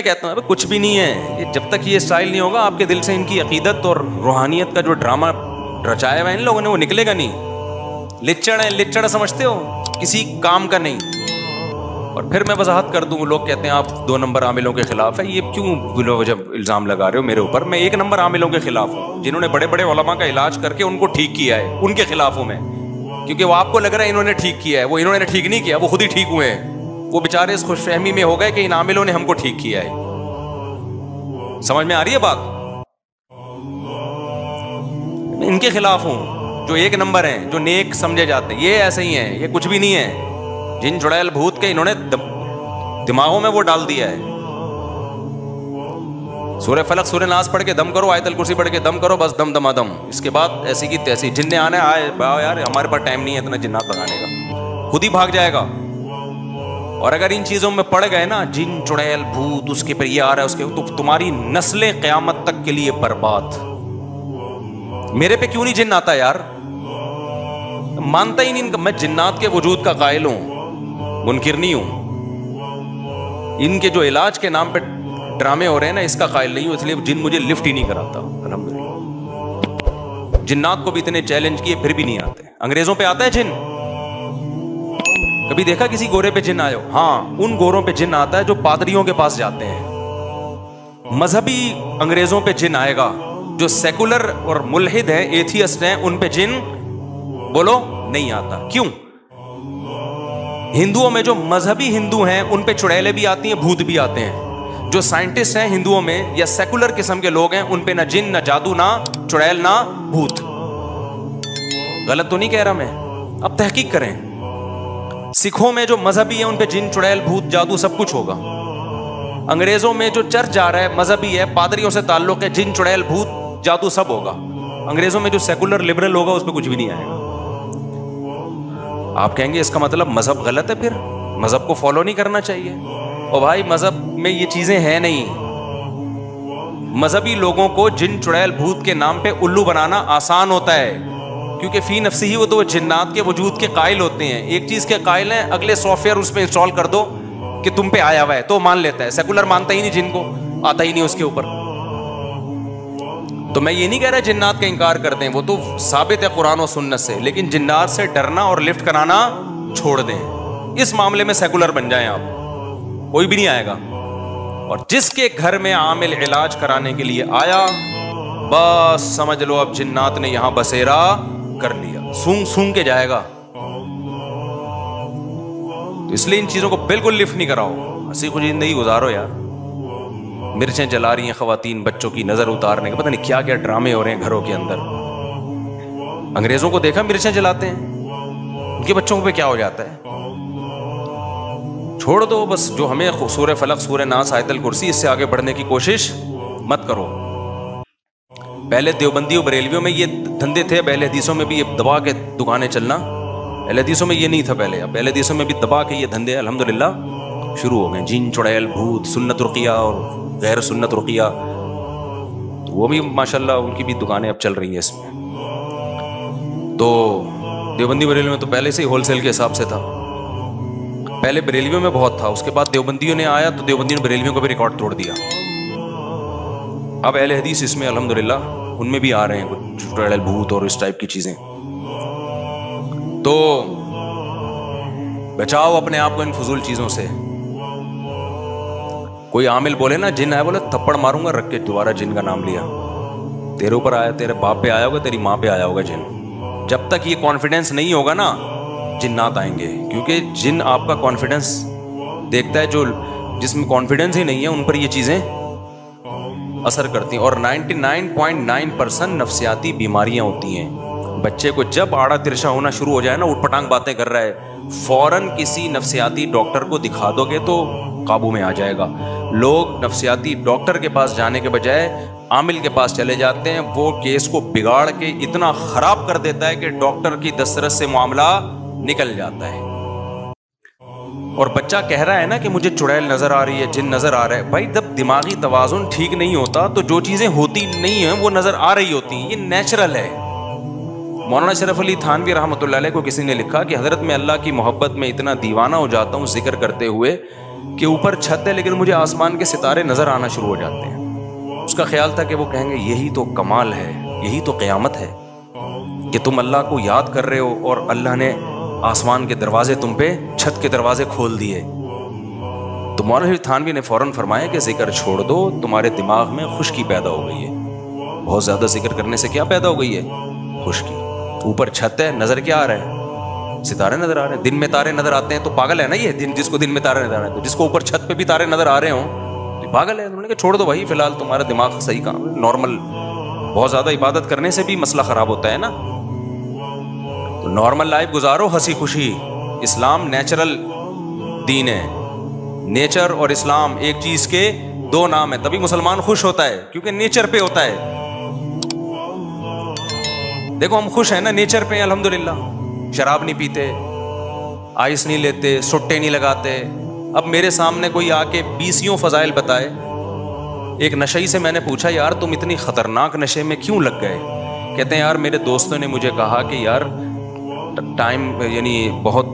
کہتا ہوں کچھ بھی نہیں ہے. جب تک یہ اسٹائل نہیں ہوگا آپ کے دل سے ان کی عقیدت اور روحانیت کا جو ڈرامہ رچایا ہوا ہے ان لوگوں نے وہ نکلے گا نہیں. لچڑ ہے, لچڑ سمجھتے ہو, کسی کام کا نہیں. اور پھر میں وضاحت کر دوں, لوگ کہتے ہیں آپ 2 نمبر عاملوں کے خلاف ہے. یہ کیوں جب الزام لگا رہے ہو میرے اوپر؟ میں 1 نمبر عاملوں کے خلاف ہوں جنہوں نے بڑے بڑے علماء کا علاج کر کے ان کو ٹھیک کیا ہے, ان کے خلاف ہوں میں. کیونکہ وہ آپ کو لگ رہا ہے انہوں نے ٹھیک کیا ہے, وہ انہوں نے ٹھیک نہیں کیا, وہ خود ہی ٹھیک ہوئے ہیں. وہ بیچارے اس خوش فہمی میں ہو گئے کہ ان عاملوں نے ہم کو ٹھیک کیا ہے. سمجھ میں آ رہی ہے بات؟ میں ان کے خلاف ہوں جو 1 نمبر ہیں, جو نیک سمجھے جاتے ہیں. یہ ایسے ہی ہیں, یہ کچھ بھی نہیں ہے. جن چڑیل بھوت کے انہوں نے دماغوں میں وہ ڈال دیا ہے. سورہ فلق سورہ ناس پڑھ کے دم کرو, آیت الکرسی پڑھ کے دم کرو, بس دم دما دم. اس کے بعد ایسی کی تیسی. جن نے آنا ہے آئے یار, ہمارے پاس ٹائم نہیں ہے اتنا جنات بھگانے کا, خود ہی بھاگ جائے گا. اور اگر ان چیزوں میں پڑ گئے نا, جن چڑیل بھوت اس کے پر یہ آ رہا ہے اس کے, تو تمہاری نسلیں قیامت تک کے لیے برباد. میرے پہ کیوں نہیں جن آتا یار؟ مانتا ہی نہیں. میں جنات کے وجود کا قائل ہوں, منکر نہیں ہوں. ان کے جو علاج کے نام پہ ڈرامے ہو رہے ہیں نا, اس کا قائل نہیں ہوں. اس لیے جن مجھے لفٹ ہی نہیں کراتا الحمدللہ. جنات کو بھی اتنے چیلنج کیے پھر بھی نہیں آتے. انگریزوں پہ آتا ہے جن؟ کبھی دیکھا کسی گورے پہ جن آئے ہو؟ ہاں, ان گوروں پہ جن آتا ہے جو پادریوں کے پاس جاتے ہیں. مذہبی انگریزوں پہ جن آئے گا. جو سیکولر اور ملحد ہیں, ایتھیسٹ ہیں, ان پہ جن بولو نہیں آتا. کیوں؟ ہندوؤں میں جو مذہبی ہندو ہیں ان پہ چڑیلیں بھی آتی ہیں, بھوت بھی آتے ہیں. جو سائنٹسٹ ہیں ہندوؤں میں یا سیکولر قسم کے لوگ ہیں, ان پہ نہ جن, نہ جادو, نہ چڑیل, نہ بھوت. غلط تو نہیں کہہ رہا میں؟ اب تحقیق کریں. سکھوں میں جو مذہبی ہیں ان پہ جن, چڑیل, بھوت, جادو سب کچھ ہوگا. انگریزوں میں جو چرچ جا رہا ہے, مذہبی ہے, پادریوں سے تعلق ہے, جن, چڑیل, بھوت, جادو سب ہوگا. انگریزوں میں جو سیکولر لبرل ہوگا اس پہ کچھ بھی نہیں آئے گا. آپ کہیں گے اس کا مطلب مذہب غلط ہے, پھر مذہب کو فالو نہیں کرنا چاہیے. اور بھائی مذہب میں یہ چیزیں ہیں نہیں. مذہبی لوگوں کو جن, چڑیل, بھوت کے نام پہ الو بنانا آسان ہوتا ہے, کیونکہ فی نفسی ہی وہ تو جنات کے وجود کے قائل ہوتے ہیں. ایک چیز کے قائل ہیں, اگلے سافٹ ویئر اس پہ انسٹال کر دو کہ تم پہ آیا ہوا ہے تو مان لیتا ہے. سیکولر مانتا ہی نہیں, جن کو آتا ہی نہیں اس کے اوپر. تو میں یہ نہیں کہہ رہا جنات کا انکار کرتے ہیں, وہ تو ثابت ہے قرآن و سنت سے, لیکن جنات سے ڈرنا اور لفٹ کرانا چھوڑ دیں. اس معاملے میں سیکولر بن جائیں آپ, کوئی بھی نہیں آئے گا. اور جس کے گھر میں عامل علاج کرانے کے لیے آیا, بس سمجھ لو اب جنات نے یہاں بسیرا کر لیا, سونگ سونگ کے جائے گا. تو اس لیے ان چیزوں کو بالکل لفٹ نہیں کراؤ, ہنسی خوشی زندگی گزارو یار. مرچیں جلا رہی ہیں خواتین بچوں کی نظر اتارنے کے, پتہ نہیں کیا کیا ڈرامے ہو رہے ہیں گھروں کے اندر. انگریزوں کو دیکھا مرچیں جلاتے ہیں, ان کے بچوں پہ کیا ہو جاتا ہے. چھوڑ دو بس. جو ہمیں سورہ فلق, سورہ ناس, آیت الکرسی, اس سے آگے بڑھنے کی کوشش مت کرو. پہلے دیوبندیوں بریلویوں میں یہ دھندے تھے, اہل حدیثوں میں بھی یہ دبا کے دکانیں چلنا. اہل حدیثوں میں یہ نہیں تھا پہلے, اب اہل حدیثوں میں بھی دبا کے یہ دھندے الحمدللہ شروع ہو گئے. جن, چڑیل, بھوت, سنت رقیہ اور غیر سنت رقیہ, وہ بھی ماشاءاللہ ان کی بھی دکانیں اب چل رہی ہیں اس میں. تو دیوبندی بریلوی میں تو پہلے سے ہی ہول سیل کے حساب سے تھا. پہلے بریلویوں میں بہت تھا, اس کے بعد دیوبندیوں نے آیا تو دیوبندیوں نے بریلویوں کو بھی ریکارڈ توڑ دیا. اب اہل حدیث اس میں الحمدللہ ان میں بھی آ رہے ہیں کچھ چڑیل, بھوت اور اس ٹائپ کی چیزیں. تو بچاؤ اپنے آپ کو ان فضول چیزوں سے. کوئی عامل بولے نا جن آیا, بولے تھپڑ ماروں گا, رکھ کے دوبارہ جن کا نام لیا. تیرے اوپر آیا, تیرے باپ پہ آیا ہوگا, تیری ماں پہ آیا ہوگا جن. جب تک یہ کانفیڈنس نہیں ہوگا نا, جنات آئیں گے. کیونکہ جن آپ کا کانفیڈنس دیکھتا ہے, جو جس میں کانفیڈنس ہی نہیں ہے ان پر یہ چیزیں اثر کرتی ہیں. اور 99.9% نفسیاتی بیماریاں ہوتی ہیں. بچے کو جب آڑا ترشا ہونا شروع ہو جائے نا, اٹھ پٹانگ باتیں کر رہا ہے, فوراً کسی نفسیاتی ڈاکٹر کو دکھا دو گے تو قابو میں آ جائے گا. لوگ نفسیاتی ڈاکٹر کے پاس جانے کے بجائے عامل کے پاس چلے جاتے ہیں. وہ کیس کو بگاڑ کے اتنا خراب کر دیتا ہے کہ ڈاکٹر کی دسترس سے معاملہ نکل جاتا ہے. اور بچہ کہہ رہا ہے نا کہ مجھے چڑیل نظر آ رہی ہے, جن نظر آ رہا ہے. بھائی جب دماغی توازن ٹھیک نہیں ہوتا تو جو چیزیں ہوتی نہیں ہیں وہ نظر آ رہی ہوتی ہیں, یہ نیچرل ہے. مولانا شرف علی تھانوی رحمۃ اللہ علیہ کو کسی نے لکھا کہ حضرت میں اللہ کی محبت میں اتنا دیوانہ ہو جاتا ہوں ذکر کرتے ہوئے کہ اوپر چھت ہے لیکن مجھے آسمان کے ستارے نظر آنا شروع ہو جاتے ہیں. اس کا خیال تھا کہ وہ کہیں گے یہی تو کمال ہے, یہی تو قیامت ہے کہ تم اللہ کو یاد کر رہے ہو اور اللہ نے آسمان کے دروازے تم پہ, چھت کے دروازے کھول دیے. تو مولوی تھانوی نے فوراً فرمایا کہ ذکر چھوڑ دو, تمہارے دماغ میں خشکی پیدا ہو گئی ہے. بہت زیادہ ذکر کرنے سے کیا پیدا ہو گئی ہے؟ خشکی. اوپر چھت ہے, نظر کیا آ رہا ہے؟ ستارے نظر آ رہے ہیں. دن میں تارے نظر آتے ہیں تو پاگل ہے نا یہ, جس کو دن میں تارے نظر آ رہے ہیں. جس کو اوپر چھت پہ بھی تارے نظر آ رہے ہوں تو پاگل ہے. انہوں نے کہا چھوڑ دو بھائی, فی الحال تمہارا دماغ صحیح کام ہے, نارمل. بہت زیادہ عبادت کرنے سے بھی مسئلہ خراب ہوتا ہے نا, تو نارمل لائف گزارو, ہنسی خوشی. اسلام نیچرل دین ہے. نیچر اور اسلام ایک چیز کے دو نام ہیں, تبھی مسلمان خوش ہوتا ہے کیونکہ نیچر پہ ہوتا ہے. دیکھو ہم خوش ہیں نا نیچر پہ, الحمدللہ. شراب نہیں پیتے, آئس نہیں لیتے, سٹے نہیں لگاتے. اب میرے سامنے کوئی آ کے 20 فضائل بتائے. ایک نشئی سے میں نے پوچھا یار تم اتنی خطرناک نشے میں کیوں لگ گئے؟ کہتے ہیں یار میرے دوستوں نے مجھے کہا کہ یار ٹائم یعنی بہت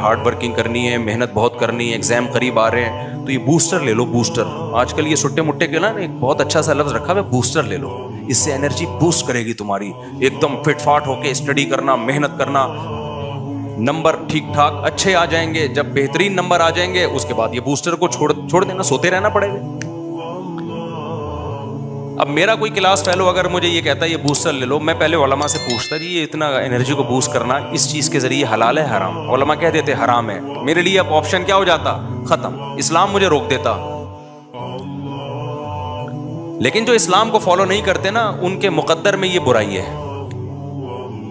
ہارڈ ورکنگ کرنی ہے, محنت بہت کرنی ہے, ایگزام قریب آ رہے ہیں, تو یہ بوسٹر لے لو. بوسٹر آج کل یہ سٹے مٹے کے نا ایک بہت اچھا سا لفظ رکھا ہے, بوسٹر لے لو, اس سے انرجی بوسٹ کرے گی تمہاری. ایک دم فٹ فاٹ ہو کے اسٹڈی کرنا, محنت کرنا, نمبر ٹھیک ٹھاک اچھے آ جائیں گے. جب بہترین نمبر آ جائیں گے اس کے بعد یہ بوسٹر کو چھوڑ دینا, سوتے رہنا پڑے گا. اب میرا کوئی کلاس فیلو اگر مجھے یہ کہتا ہے یہ بوسٹر لے لو, میں پہلے علماء سے پوچھتا جی یہ اتنا انرجی کو بوسٹ کرنا اس چیز کے ذریعے حلال ہے حرام؟ علماء کہہ دیتے حرام ہے. میرے لیے اب آپشن کیا ہو جاتا؟ ختم. اسلام مجھے روک دیتا. لیکن جو اسلام کو فالو نہیں کرتے نا ان کے مقدر میں یہ برائی ہے,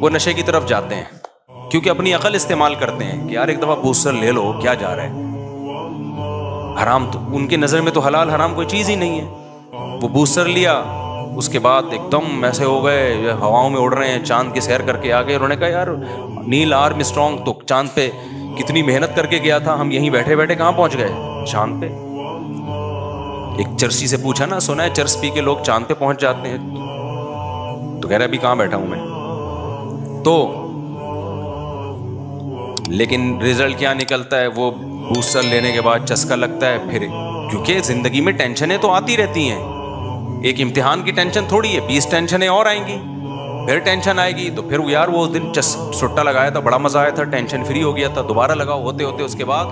وہ نشے کی طرف جاتے ہیں کیونکہ اپنی عقل استعمال کرتے ہیں کہ یار ایک دفعہ بوسٹر لے لو, کیا جا رہا ہے. حرام تو ان کی نظر میں تو حلال حرام کوئی چیز ہی نہیں ہے. وہ بوسٹر لیا, اس کے بعد ایک دم ایسے ہو گئے, ہواؤں میں اڑ رہے ہیں, چاند کی سیر کر کے آ گئے. انہوں نے کہا یار نیل آرم اسٹرانگ تو چاند پہ کتنی محنت کر کے گیا تھا, ہم یہیں بیٹھے بیٹھے کہاں پہنچ گئے چاند پہ. ایک چرسی سے پوچھا نا, سنا ہے چرس پی کے لوگ چاند پہ پہنچ جاتے ہیں, تو کہہ رہا ابھی کہاں بیٹھا ہوں میں. تو لیکن رزلٹ کیا نکلتا ہے, وہ بوسٹر لینے کے بعد چسکا لگتا ہے. پھر کیونکہ زندگی میں ٹینشنیں تو آتی رہتی ہیں, ایک امتحان کی ٹینشن تھوڑی ہے, 20 ٹینشنیں اور آئیں گی, پھر ٹینشن آئے گی. تو پھر یار وہ اس دن سٹا لگایا تھا, بڑا مزہ آیا تھا, ٹینشن فری ہو گیا تھا, دوبارہ لگاؤ, ہوتے ہوتے اس کے بعد